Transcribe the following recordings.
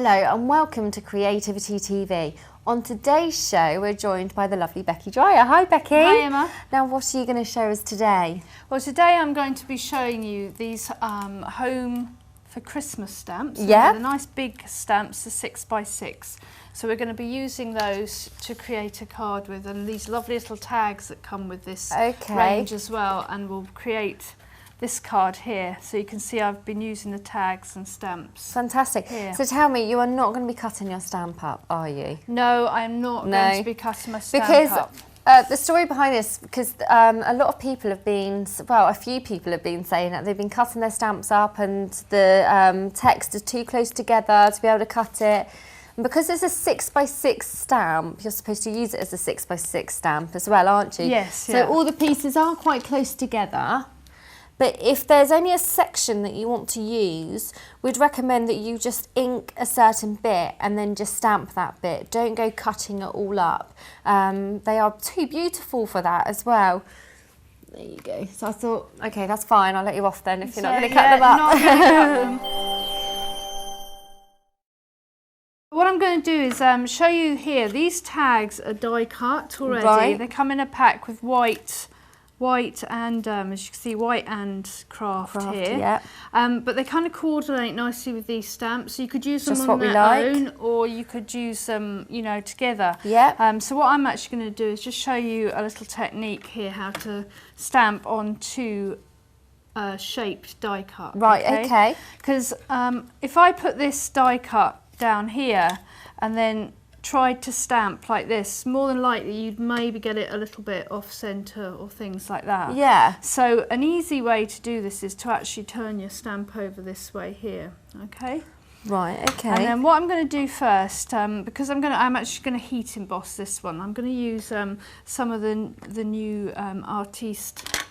Hello and welcome to Creativity TV. On today's show we're joined by the lovely Beckie Dreyer. Hi Becky. Hi Emma. Now what are you going to show us today? Well, today I'm going to be showing you these home for Christmas stamps. Yeah. The nice big stamps, the 6x6. So we're going to be using those to create a card with, and these lovely little tags that come with this range as well, and we'll create this card here. So you can see I've been using the tags and stamps. Fantastic. Here. So tell me, you are not going to be cutting your stamp up, are you? No, I'm not going to be cutting my stamp up. The story behind this, because a lot of people have been, well, a few people have been saying that they've been cutting their stamps up and the text is too close together to be able to cut it. And because it's a 6x6 stamp, you're supposed to use it as a 6x6 stamp as well, aren't you? Yes. So all the pieces are quite close together. But if there's only a section that you want to use, we'd recommend that you just ink a certain bit and then just stamp that bit. Don't go cutting it all up. They are too beautiful for that as well. There you go. So I thought, okay, that's fine. I'll let you off then if you're not going to cut them up. Not going to cut them. What I'm going to do is show you here. These tags are die cut already. Right. They come in a pack with white and as you can see, white and craft here. Yeah. But they kind of coordinate nicely with these stamps. So you could use them Just on what we their like. own, or you could use them, you know, together. Yeah. So what I'm actually going to do is just show you a little technique here, how to stamp on two shaped die cut. Right. Okay. Because if I put this die cut down here and then tried to stamp like this, more than likely you'd maybe get it a little bit off centre or things like that. Yeah. So an easy way to do this is to actually turn your stamp over this way here, okay? Right, okay. And then what I'm going to do first, because I'm actually going to heat emboss this one. I'm going to use some of the new Artiste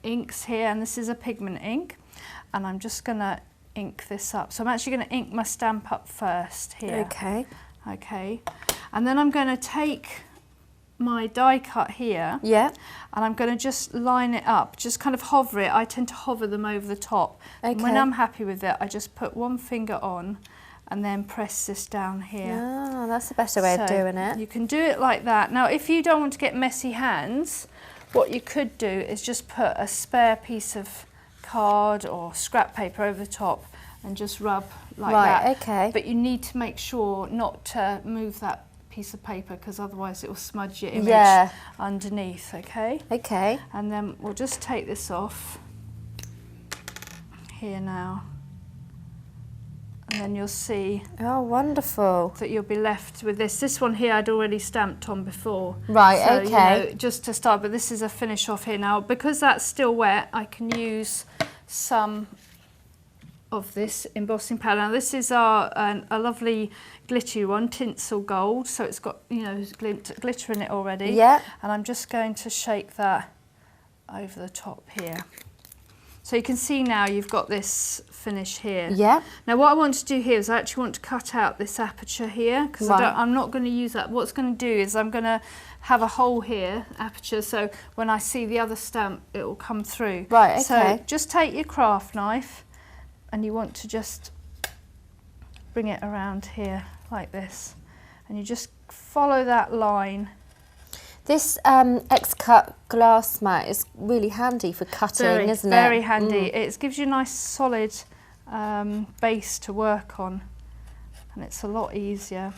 inks here, and this is a pigment ink, and I'm just going to ink this up. So I'm actually going to ink my stamp up first here. Okay. Okay, and then I'm going to take my die cut here, Yeah. and I'm going to just line it up, just kind of hover it. I tend to hover them over the top. Okay. And when I'm happy with it, I just put one finger on and then press this down here. Ah, that's the better way of doing it. You can do it like that. Now, if you don't want to get messy hands, what you could do is just put a spare piece of card or scrap paper over the top and just rub like that. Right, okay. But you need to make sure not to move that piece of paper, because otherwise it will smudge your image underneath, okay? Okay. And then we'll just take this off here now. And then you'll see Oh, wonderful. that you'll be left with this. This one here I'd already stamped on before. Right, so, okay. You know, just to start, but this is a finish off here now. Because that's still wet, I can use some of this embossing powder. Now this is a lovely glittery one, tinsel gold, so it's got, you know, glitter in it already. Yeah. And I'm just going to shake that over the top here. So you can see now you've got this finish here. Yeah. Now what I want to do here is I actually want to cut out this aperture here, because I'm not going to use that. What's going to do is I'm going to have a hole here, aperture, so when I see the other stamp it will come through. Right, okay. So just take your craft knife and you want to just bring it around here like this, and you just follow that line. This X-Cut glass mat is really handy for cutting, isn't it? Very handy. It gives you a nice solid base to work on, and it's a lot easier.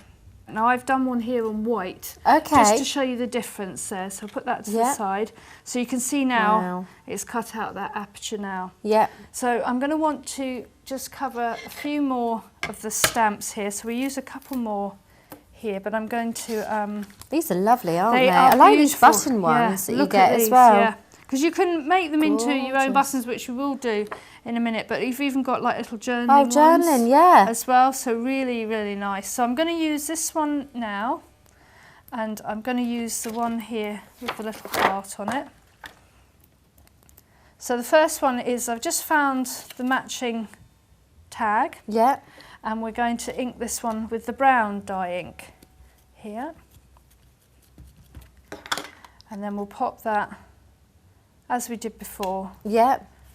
Now I've done one here on white, just to show you the difference there. So I'll put that to the side. So you can see now it's cut out that aperture now. Yeah. So I'm going to want to just cover a few more of the stamps here. So we use a couple more here, but I'm going to... These are lovely, aren't they? I like these beautiful. button ones that you Look get at as these, well. Yeah. Because you can make them into your own Gorgeous. buttons, which we will do in a minute, but you've even got like little journaling ones as well, so really, really nice. So I'm going to use this one now, and I'm going to use the one here with the little heart on it. So the first one is, I've just found the matching tag, and we're going to ink this one with the brown dye ink here, and then we'll pop that as we did before.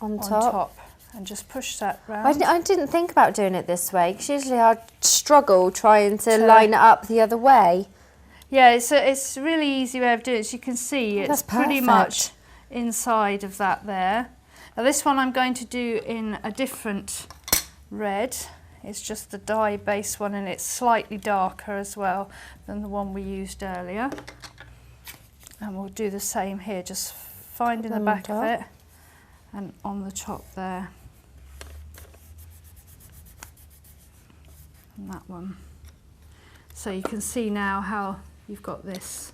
On top. and just push that round. I didn't think about doing it this way, because usually I'd struggle trying to line it up the other way. Yeah, it's a really easy way of doing it. As you can see, it's pretty much inside of that there. Now this one I'm going to do in a different red. It's just the dye base one, and it's slightly darker as well than the one we used earlier. And we'll do the same here, just finding the back of it and on the top there. And that one. So you can see now how you've got this.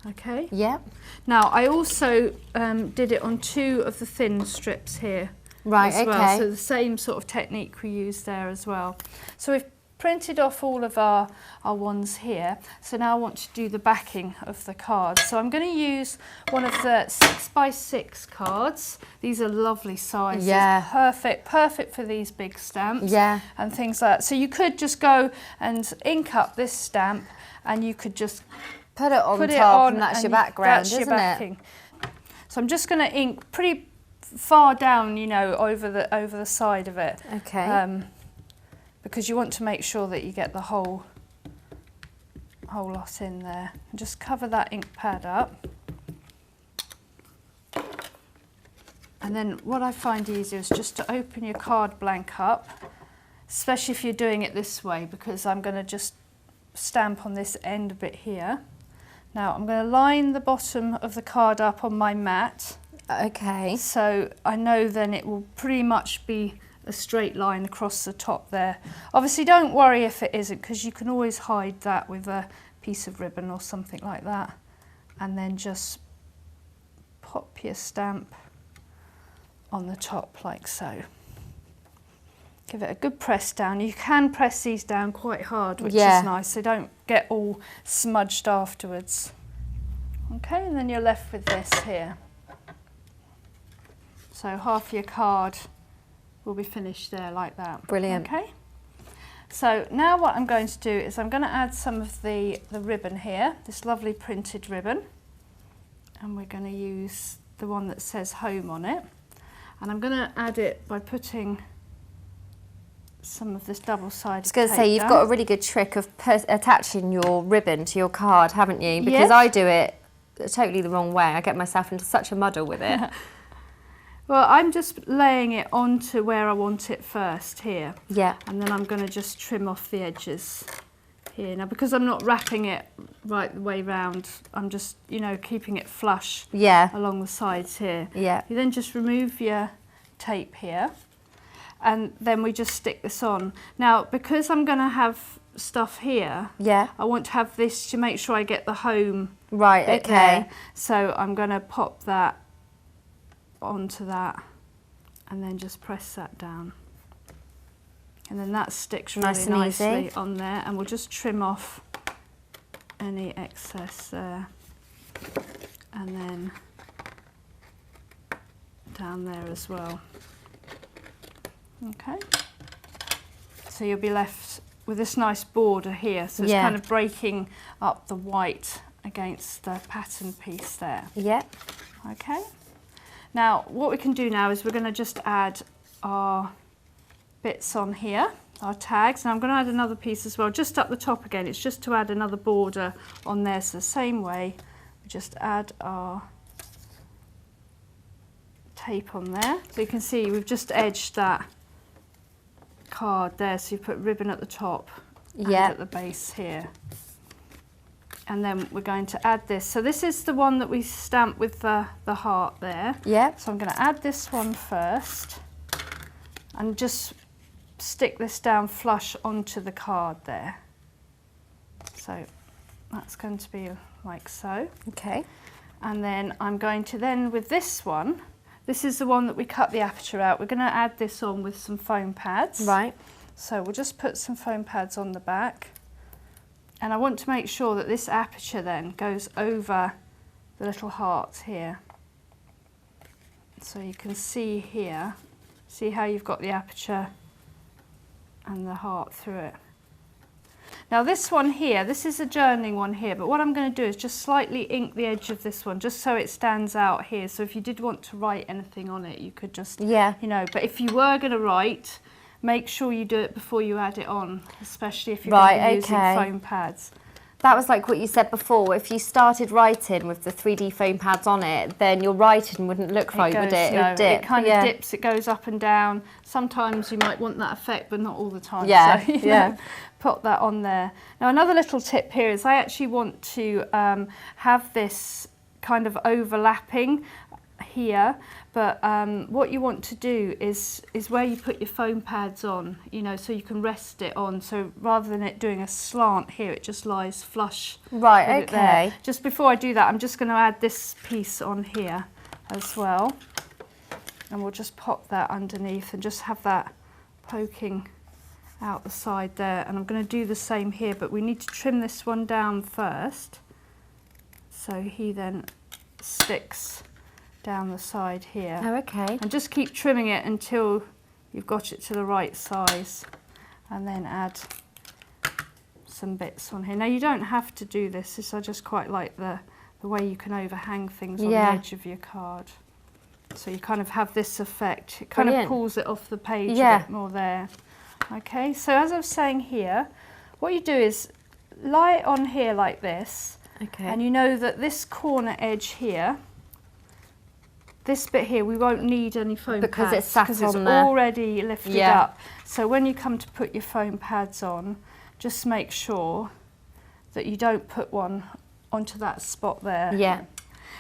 Okay? Yep. Now I also did it on 2 of the thin strips here. Right, as well. okay. So the same sort of technique we used there as well. So we've printed off all of our ones here. So now I want to do the backing of the cards. So I'm going to use one of the 6x6 cards. These are lovely sizes. Yeah. Perfect for these big stamps. Yeah. And things like that. So you could just go and ink up this stamp, and you could just put it on top, and that's your background, isn't it? So I'm just going to ink pretty far down, you know, over the side of it. Okay. Because you want to make sure that you get the whole lot in there. And just cover that ink pad up. And then what I find easier is just to open your card blank up, especially if you're doing it this way, because I'm going to just stamp on this end a bit here. Now I'm going to line the bottom of the card up on my mat. Okay. So I know then it will pretty much be a straight line across the top there. Obviously don't worry if it isn't, because you can always hide that with a piece of ribbon or something like that. And then just pop your stamp on the top like so. Give it a good press down. You can press these down quite hard, which is nice, so don't get all smudged afterwards. Okay, and then you're left with this here. So half your card will be finished there like that. Brilliant. Okay. So now what I'm going to do is I'm going to add some of the ribbon here, this lovely printed ribbon. And we're going to use the one that says home on it. And I'm going to add it by putting some of this double-sided tape. I was going to say, you've got a really good trick of attaching your ribbon to your card, haven't you? Because I do it totally the wrong way. I get myself into such a muddle with it. Well, I'm just laying it onto where I want it first here. Yeah. And then I'm going to just trim off the edges here. Now, because I'm not wrapping it right the way round, I'm just, you know, keeping it flush along the sides here. Yeah. You then just remove your tape here, and then we just stick this on. Now, because I'm going to have stuff here, I want to have this to make sure I get the home bit there. So I'm going to pop that onto that and then just press that down, and then that sticks really nicely on there, and we'll just trim off any excess there, and then down there as well. Okay, so you'll be left with this nice border here, so it's kind of breaking up the white against the pattern piece there. Okay. Now, what we can do now is we're going to just add our bits on here, our tags. And I'm going to add another piece as well, just up the top again. It's just to add another border on there. So the same way, we just add our tape on there. So you can see we've just edged that card there. So you put ribbon at the top and at the base here. And then we're going to add this. So this is the one that we stamped with the heart there. So I'm going to add this one first and just stick this down flush onto the card there. So that's going to be like so. Okay. And then I'm going to then, with this one, this is the one that we cut the aperture out. We're going to add this on with some foam pads. Right. So we'll just put some foam pads on the back. And I want to make sure that this aperture then goes over the little hearts here. So you can see here, see how you've got the aperture and the heart through it. Now this one here, this is a journaling one here, but what I'm going to do is just slightly ink the edge of this one, just so it stands out here. So if you did want to write anything on it, you could just, you know, but if you were going to write, make sure you do it before you add it on, especially if you're going to be using foam pads. That was like what you said before. If you started writing with the 3D foam pads on it, then your writing wouldn't look right, would it? It would dip. It kind of dips, it goes up and down. Sometimes you might want that effect, but not all the time. Yeah, so, you know, put that on there. Now another little tip here is I actually want to have this kind of overlapping here, but what you want to do is where you put your foam pads on, you know, so you can rest it on. So rather than it doing a slant here, it just lies flush. Right, okay. Just before I do that, I'm just going to add this piece on here as well, and we'll just pop that underneath and just have that poking out the side there. And I'm going to do the same here, but we need to trim this one down first, so he then sticks down the side here. Oh, okay. And just keep trimming it until you've got it to the right size, and then add some bits on here. Now you don't have to do this, I just quite like the way you can overhang things on the edge of your card. So you kind of have this effect. It kind of pulls it off the page a bit more there. Okay, so as I was saying here, what you do is lie it on here like this, and you know that this corner edge here, this bit here, we won't need any foam pads because it's sat on it's already lifted up. So when you come to put your foam pads on, just make sure that you don't put one onto that spot there. Yeah.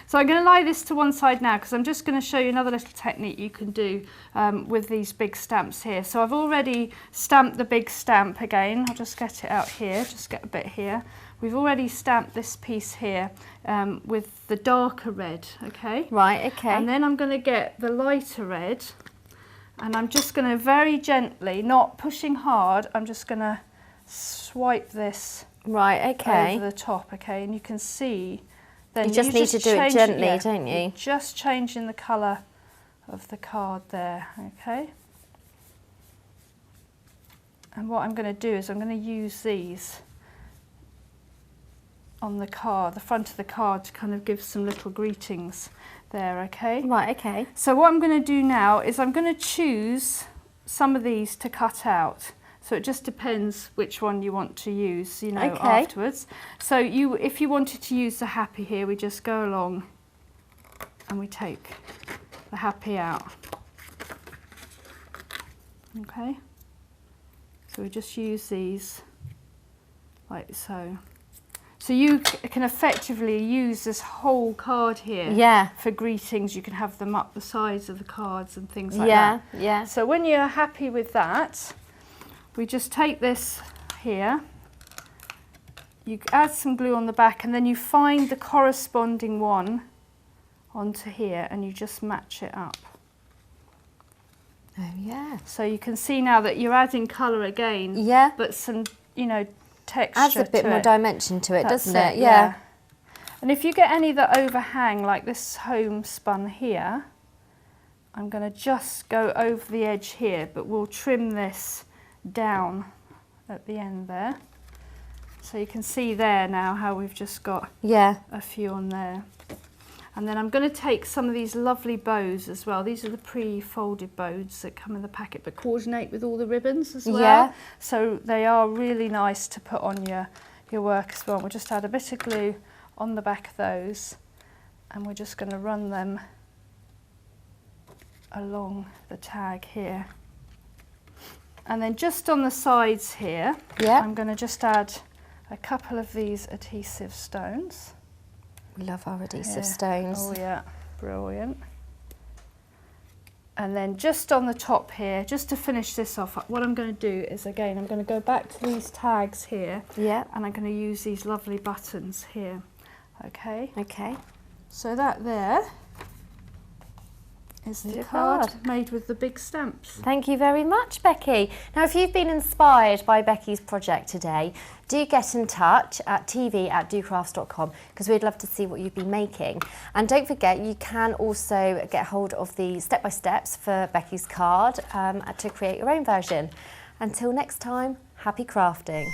So I'm going to lie this to one side now, because I'm just going to show you another little technique you can do with these big stamps here. So I've already stamped the big stamp again. I'll just get it out here, just get a bit here. We've already stamped this piece here with the darker red, okay? Right, okay. And then I'm going to get the lighter red, and I'm just going to very gently, not pushing hard, I'm just going to swipe this over the top, okay? And you can see, then you just need to do it gently, don't you? Just changing the colour of the card there, okay? And what I'm going to do is I'm going to use these on the card, the front of the card, to kind of give some little greetings there, okay? Right, okay. So what I'm going to do now is I'm going to choose some of these to cut out. So it just depends which one you want to use, you know, afterwards. So if you wanted to use the happy here, we just go along and we take the happy out. Okay? So we just use these like so. So you can effectively use this whole card here for greetings. You can have them up the sides of the cards and things like that. Yeah. So when you're happy with that, we just take this here, you add some glue on the back, and then you find the corresponding one onto here and you just match it up. Oh yeah. So you can see now that you're adding colour again, but some, you know, texture adds a bit to more it. dimension to it, That's doesn't it? Yeah. And if you get any that overhang, like this homespun here, I'm going to just go over the edge here, but we'll trim this down at the end there. So you can see there now how we've just got a few on there. And then I'm going to take some of these lovely bows as well. These are the pre-folded bows that come in the packet, but coordinate with all the ribbons as well. Yeah. So they are really nice to put on your work as well. We'll just add a bit of glue on the back of those, and we're just going to run them along the tag here. And then just on the sides here, I'm going to just add a couple of these adhesive stones. We love our adhesive stones. Oh yeah, brilliant. And then just on the top here, just to finish this off, what I'm going to do is, again, I'm going to go back to these tags here, and I'm going to use these lovely buttons here. Okay. Okay. So that there is the card made with the big stamps. Thank you very much, Becky. Now, if you've been inspired by Becky's project today, do get in touch at tv@docrafts.com, because we'd love to see what you've been making. And don't forget, you can also get hold of the step-by-steps for Becky's card to create your own version. Until next time, happy crafting.